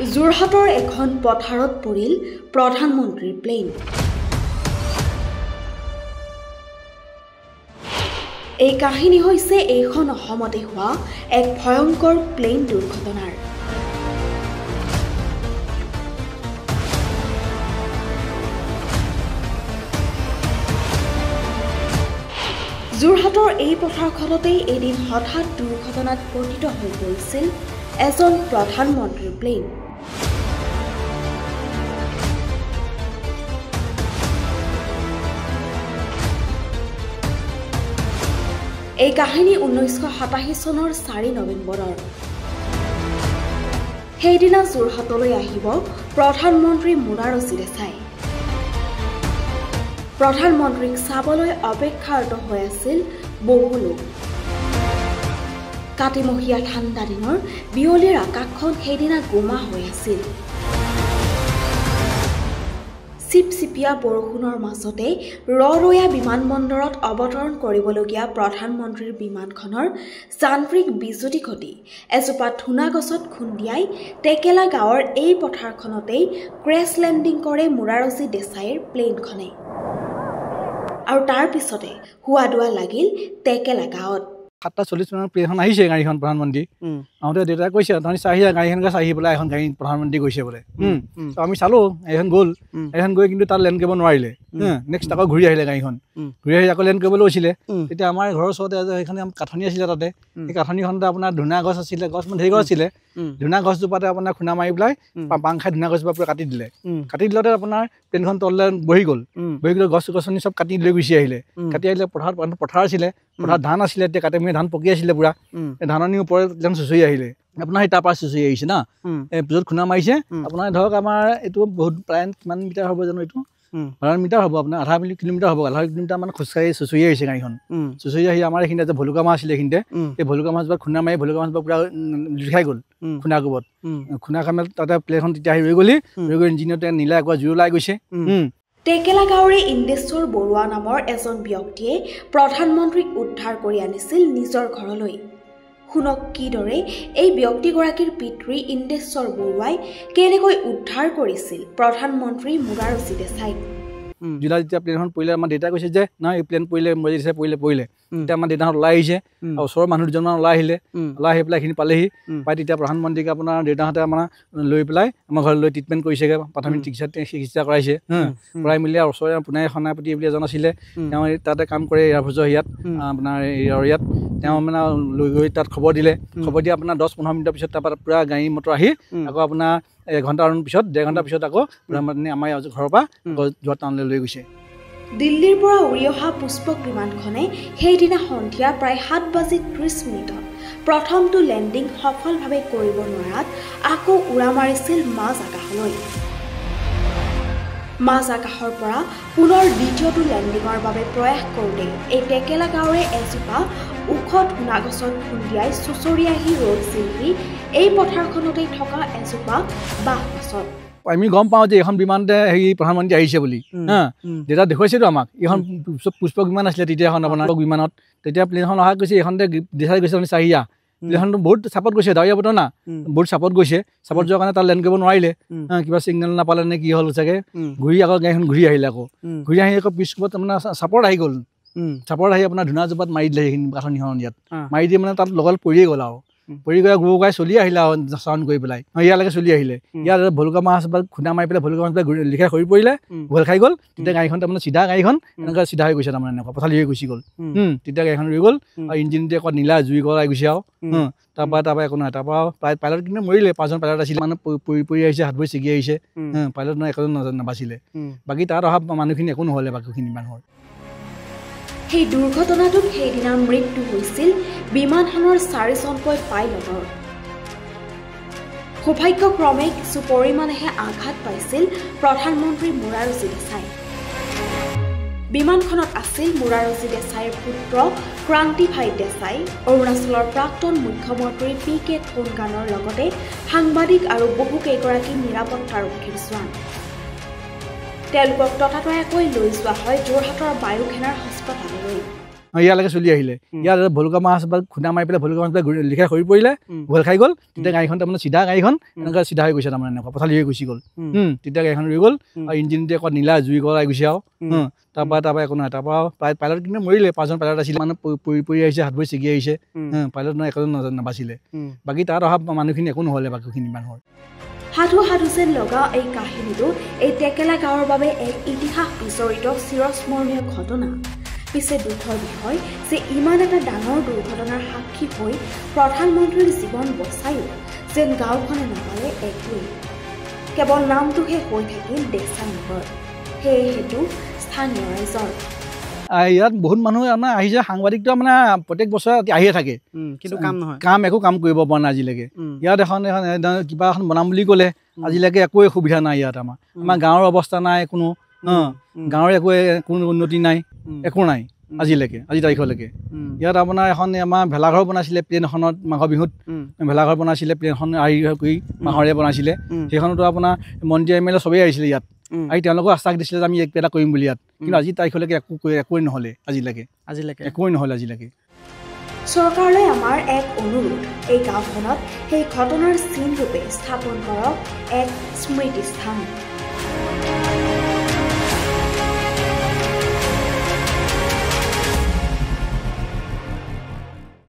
যোৰহাটৰ এখন পথাৰত পৰিল প্ৰধানমন্ত্ৰীৰ প্লেন। এই কাহিনী হৈছে এইখন অসমতে হোৱা এক ভয়ংকৰ প্লেন দুৰ্ঘটনাৰ। যোৰহাটৰ এই পথাৰখনতেই এদিন হঠাৎ দুৰ্ঘটনাত পতিত হৈ পৰিছিল এজন প্ৰধানমন্ত্ৰীৰ প্লেন। এই কাহিনী 1987 চনৰ 4 নৱেম্বৰৰ। সেইদিনা যোৰহাটলৈ আহিব প্ৰধানমন্ত্ৰী মোনাৰজী দেশাই। প্ৰধানমন্ত্ৰীক চাবলৈ অপেক্ষাৰত হৈ আছিল বহু লোক। কাতিমহীয়া ঠাণ্ডা দিনৰ বিয়লিৰ আকাশখন সেইদিনা গোমা হৈ আছিল। চিপচিপীয়া বৰষুণৰ মাজতে ৰৰৈয়া বিমানবন্দৰত অৱতৰণ কৰিবলগীয়া প্ৰধানমন্ত্ৰীৰ বিমানখনৰ যান্ত্ৰিক বিজুতি ঘটি এজোপা ধুনা গছত খুন্দিয়াই টেকেলা গাঁৱৰ এই পথাৰখনতেই ক্ৰেছ লেণ্ডিং কৰে মোৰাৰজী দেশাইৰ প্লেনখনে। আৰু তাৰ পিছতে হুৱা দুৱা লাগিল টেকেলা গাঁৱত। 7:40 মানত প্লেনখন আহিছে গাড়ীখন প্ৰধানমন্ত্ৰী আহোঁতে দেউতাই কৈছে তহঁতি চাহি গাড়ীখনকে চাহি পেলাই এখন গাড়ী প্ৰধানমন্ত্ৰী গৈছে বোলে। আমি চালো এখন গ'ল, এখন গৈ কিন্তু তাত লেণ্ড কৰিব নোৱাৰিলে। নেক্সট আকৌ ঘূৰি আহিলে গাড়ীখন, ঘূৰি আহি আকৌ লেণ্ড কৰিবলৈ লৈছিলে। তেতিয়া আমাৰ ঘৰৰ ওচৰতে সেইখন কাঠনি আছিলে, তাতে সেই কাঠনিখনতে আপোনাৰ ধুনা গছ আছিলে, গছ মানে ধেৰ গছ আছিলে। ধুনা গছজোপাতে আপোনাৰ খুন্দা মাৰি পেলাই পাং খাই ধুনা গছজোপা পুৰা কাটি দিলে। কাটি দিলতে আপোনাৰ প্লেনখন তললৈ বহি গ'ল, গছ গছনি চব কাটি লৈ গুচি আহিলে। কাটি আহিলে পথাৰ আছিলে, পথাৰত ধান আছিলে, এতিয়া কাটি মেলি ধান পকি আছিলে পুৰা। ধাননিৰ ওপৰত একদম চুচৰি আহিলে আপোনাৰ, সেই তাৰপৰা চুচৰি আহিছে না। য'ত খুন্দা মাৰিছে আপোনাৰ ধৰক আমাৰ এইটো বহুত প্ৰায় কিমান মিটাৰ হ'ব জানো, এইটো 12 মিটাৰ হ'ব, আপোনাৰ আধা কিলোমিটাৰ হ'ব, আধা কিলোমিটাৰ মানে খোজকাঢ়ি চুচৰি আহিছে গাড়ীখন। চুচৰি আহি আমাৰ এইখিনিতে যে ভলুকা মাছ আছিলে, এইখিনিতে সেই ভলুকা মাছবোৰ খুন্দা মাৰি ভলুকা মাছবোৰ পুৰা লিখাই গ'ল খুন্দা কোবত। খুন্দা খাই তাতে প্লেনখন তেতিয়া আহি ৰৈ গ'ল ইঞ্জিনতে নীলা একোৱা জুই ওলাই গৈছে। টেকেলা গাঁৱৰে ইন্দেশ্বৰ বৰুৱা নামৰ এজন ব্যক্তিয়ে প্ৰধানমন্ত্ৰীক উদ্ধাৰ কৰি আনিছিল নিজৰ ঘৰলৈ। শুনক কিদৰে এই ব্যক্তিগৰাকীৰ পিতৃ ইন্দেশ্বৰ বৰুৱাই কেনেকৈ উদ্ধাৰ কৰিছিল প্ৰধানমন্ত্ৰী মোনাৰজী দেশাইক। জুলাই যেতিয়া প্লেনখন পৰিলে আমাৰ দেউতাই কৈছে যে নহয় এই প্লেন পৰিলে পৰিলে তেতিয়া আমাৰ দেউতাহঁত ওলাই আহিছে। আৰু ওচৰৰ মানুহ দুজনমান ওলাই আহিলে, ওলাই আহি পেলাই এইখিনি পালেহি। পাই তেতিয়া প্ৰধানমন্ত্ৰীক আপোনাৰ দেউতাহঁতে আমাৰ লৈ পেলাই আমাৰ ঘৰলৈ লৈ ট্ৰিটমেণ্ট কৰিছেগৈ, প্ৰাথমিক চিকিৎসা কৰাইছে। কৰাই মেলি আৰু ওচৰৰে পুনাই সনাপতি বুলি এজন আছিলে, তেওঁ তাতে কাম কৰে এয়াৰফৰ্চৰ ইয়াত আপোনাৰ ইয়াত। তেওঁ মানে লৈ গৈ তাত খবৰ দিলে, খবৰ দি আপোনাৰ 10-15 মিনিটৰ পিছত তাৰপৰা পূৰা গাড়ী মটৰ আহি আকৌ আপোনাৰ 1 ঘণ্টাৰ পিছত 1.5 ঘণ্টাৰ পিছত আকৌ প্ৰধানমন্ত্ৰী আমাৰ ঘৰৰ পৰা যোৰহাট টাউনলৈ লৈ গৈছে। দিল্লীৰ পৰা উৰি অহা পুষ্পক বিমানখনে সেইদিনা সন্ধিয়া প্ৰায় 7:30 প্ৰথমটো লেণ্ডিং সফলভাৱে কৰিব নোৱাৰাত আকৌ উৰা মাৰিছিল মাজ আকাশলৈ। মাজ আকাশৰ পৰা পুনৰ দ্বিতীয়টো লেণ্ডিঙৰ বাবে প্ৰয়াস কৰোঁতে এই টেকেলা গাঁৱৰে এজোপা ওখ ধুনা গছত খুন্দিয়াই চুচৰি আহি ৰৈছিলহি এই পথাৰখনতেই থকা এজোপা বাঁহ গছত। আমি গম পাওঁ যে এইখন বিমানতে হেৰি প্ৰধানমন্ত্ৰী আহিছে বুলি। দেউতা দেখুৱাইছেতো আমাক, এইখন পুষ্পক বিমান আছিলে তেতিয়া, এখন আপোনাৰ বিমানত তেতিয়া প্লেনখন অহা গৈছে, এইখনতে দেখাই গৈছে চাহিয়া। প্লেনখনটো বহুত চাপত গৈছে, ডাৱৰীয়া বতৰ না, বহুত চাপত গৈছে। চাপত যোৱাৰ কাৰণে তাত লেণ্ড কৰিব নোৱাৰিলে, কিবা চিগনেল নাপালে নে কি হ'ল চাগে। ঘূৰি আকৌ গাড়ীখন ঘূৰি আহিলে, আকৌ ঘূৰি আহি আকৌ পিছকোবত আপোনাৰ চাপৰত আহি গ'ল। চাপৰত আহি আপোনাৰ ধুনা জোপাত মাৰি দিলে সেইখিনি কাঠনিখন ইয়াত মাৰি দিয়ে মানে তাত লগত পৰিয়ে গ'ল আৰু পৰি গৈ গুৱাই চলি আহিলে আৰু চাউণ্ড কৰি পেলাই ইয়ালৈকে চলি আহিলে। ইয়াত ভলুকা মাছ খুন্দা মাৰি পেলাই ভলুকা মাছ লিখাই সৰি পৰিলে, ঘোল খাই গ'ল। তেতিয়া গাড়ীখন তাৰমানে চিধা গাড়ীখন এনেকৈ চিধা হৈ গৈছে, তাৰমানে এনেকুৱা পথালি হৈ গুচি গ'ল। তেতিয়া গাড়ীখন ৰৈ গ'ল আৰু ইঞ্জিনতে আকৌ নীলা জুই গলাই গৈছে আৰু তাৰপৰা একো নহয়। তাৰপৰা পাইলট কিন্তু মৰিলে, 5জন পাইলট আছিলে, মানে পৰি আহিছে, হাত ভৰি ছিগি আহিছে। পাইলট এজন নাবাচিলে, বাকী তাত অহা মানুহখিনি একো নহ'লে বাকীখিনি মানুহৰ। সেই দুৰ্ঘটনাটোত সেইদিনা মৃত্যু হৈছিল বিমানখনৰ 4জনকৈ পাইলটৰ। সৌভাগ্যক্ৰমে কিছু পৰিমাণেহে আঘাত পাইছিল প্ৰধানমন্ত্ৰী মোনাৰজী দেশাই। বিমানখনত আছিল মোনাৰজী দেশাইৰ পুত্ৰ ক্ৰান্তিভাই দেশাই, অৰুণাচলৰ প্ৰাক্তন মুখ্যমন্ত্ৰী PK থোনগানৰ লগতে সাংবাদিক আৰু বহু কেইগৰাকী নিৰাপত্তাৰক্ষীৰ জোৱান। তেওঁলোকক ততাতৈয়াকৈ লৈ যোৱা হয় যোৰহাটৰ বায়ু সেনাৰ হাস্পতাললৈ। ইয়ালৈকে চলি আহিলে ইয়াত ভলুকা মাছ বা খুন্দা মাৰি পেলাই ভলুকা মাছ লিখাই সৰি পৰিলে ঘোল খাই গ'ল তেতিয়া গাড়ীখন তাৰমানে চিধা গাড়ীখন এনেকুৱা চিধা হৈ গৈছে তাৰমানে এনেকুৱা পথালি হৈ গুচি গ'ল তেতিয়া গাড়ীখন ৰৈ গ'ল আৰু ইঞ্জিনটোৱে আকৌ নীলা জুই গলাই গৈছে আৰু তাৰপৰা একো নহয় তাৰপৰা পাইলট কিন্তু মৰিলে 5জন পাইলট আছিলে মানে পৰি আহিছে হাত ভৰি ছিগি আহিছে পাইলট নহয় একোজন নাবাচিলে বাকী তাত অহা মানুহখিনি একো নহ'লে বাকীখিনি মানুহৰ সাধু সাধু যেন লগা এই কাহিনীটো এই টেকেলা গাঁৱৰ বাবে এক ইতিহাস বিচৰিত চিৰস্মৰণীয় ঘটনা পিছে দুখৰ বিষয় যে ইমান এটা ডাঙৰ দুৰ্ঘটনাৰ সাক্ষী হৈ প্ৰধানমন্ত্ৰীৰ জীৱন বচায়ো যেন গাঁওখনে নাপালে একোৱেই কেৱল নামটোহে হৈ থাকিল দেশানগৰ সেয়ে সেইটো স্থানীয় ৰাইজৰ ইয়াত বহুত মানুহ আমাৰ আহিছে সাংবাদিকটো মানে প্ৰত্যেক বছৰ আহিয়ে থাকে কিন্তু কাম নহয় একো কাম কৰিব পৰা নাই আজিলৈকে ইয়াত এখন কিবা এখন বনাম বুলি ক'লে আজিলৈকে একোৱে সুবিধা নাই ইয়াত আমাৰ গাঁৱৰ অৱস্থা নাই কোনো গাঁৱৰ কোনো উন্নতি নাই একো নাই আজি তাৰিখলৈকে ইয়াত আপোনাৰ এখন আমাৰ ভেলাঘৰ বনাইছিলে প্লেন এখনত মাঘৰ বিহুত ভেলাঘৰ বনাইছিলে প্লেনখন আহি কৰি মাহৰে বনাইছিলে সেইখনতো আপোনাৰ মন্ত্ৰী MLA চবেই আহিছিলে ইয়াত আহি তেওঁলোকক আশ্বাস দিছিলে যে আমি এক এটা কৰিম বুলি ইয়াত কিন্তু আজি তাৰিখলৈকে একোৱে নহ'লে আজিলৈকে একোৱে নহ'লে আজিলৈকে চৰকাৰলৈ আমাৰ এক অনুৰোধ এই গাঁওখনত সেই ঘটনাৰ চিনৰূপে স্থাপন কৰক এক স্মৃতিস্থান